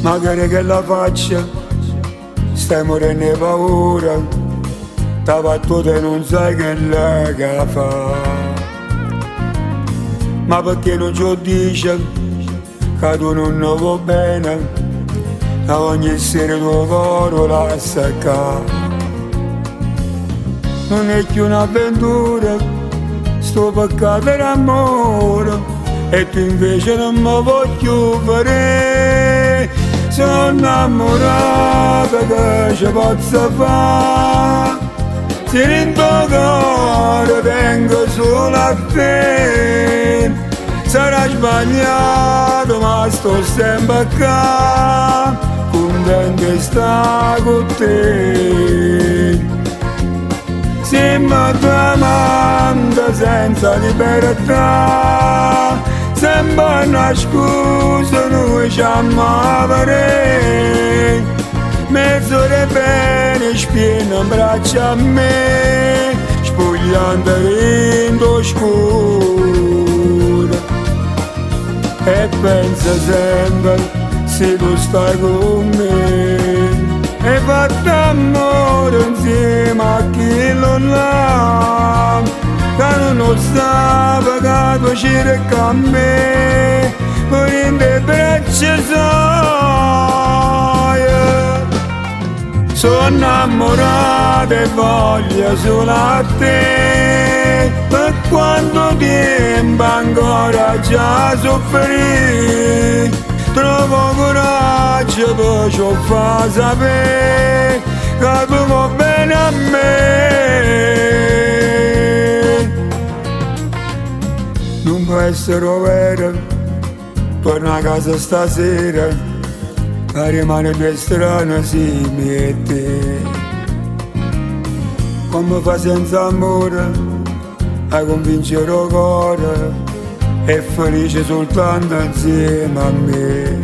magari che la faccia, stai morendo di paura, t'ha battuta e non sai che lei che fa. Ma perché non ci lo dice che tu non va bene, a ogni sera tuo coro la sacca. Non è più un'avventura, sto peccato per amore, e tu invece non mi voglio fare. Sono innamorata che ci posso fare, se in tuo cuore vengo solo a te. Sarà sbagliato ma sto sempre qua, contento di stare con te. Siamo due amanti senza libertà, sembra una scusa noi ci amare. Mezzo di bene spieno in braccia a me, spogliando in scuro. E pensa sempre se tu stai con me, e fatto amore insieme a chi non l'ha, che non stava che tu ci a me, per in le braccia sai. Sono innamorato e voglio solo a te, per quanto tempo ancora già soffrire, trovo coraggio per ciò fa sapere che tu va bene a me. Non può essere vero, torna a casa stasera, a rimane due strane simili e te. Come fa senza amore a convincere il cuore, è felice soltanto insieme a me.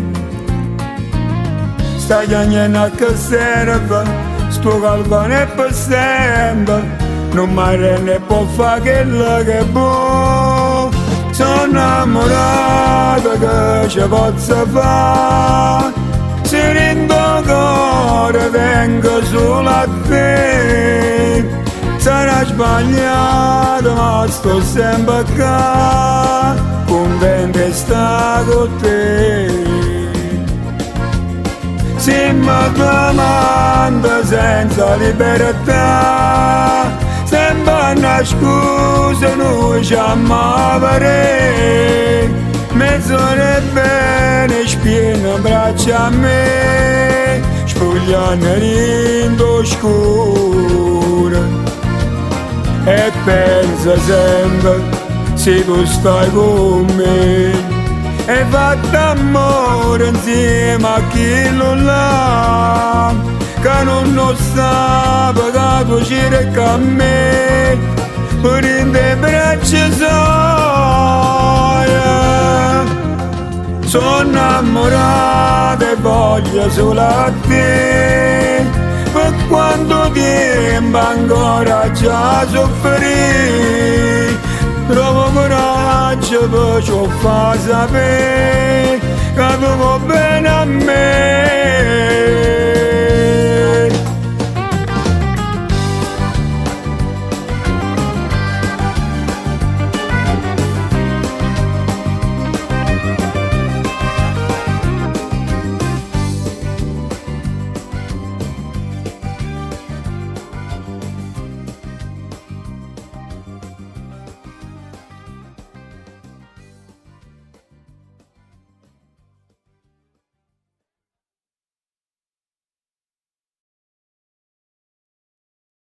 Stai chiagnando a che serve, sto calvano è per sempre, non mi rende può fare quello che è buono. Sono innamorato che ci posso fare, se in tuo cuore vengo solo a te. Sarà sbagliato ma sto sempre qua, contento di stare con te. Siamo due amanti senza libertà, sembra una scusa noi ci amare. Mezzo di bene spieno braccia a me, spogliando in scuro. E pensa sempre se tu stai con me, e fatto amore insieme a chi non l'ha, che non sta pagato ci reca a me, per in le braccia sai. Sono innamorato e voglio solo a te, per quanto tempo ancora già soffrire, trovo coraggio per ciò fa sapere che tu va bene a me.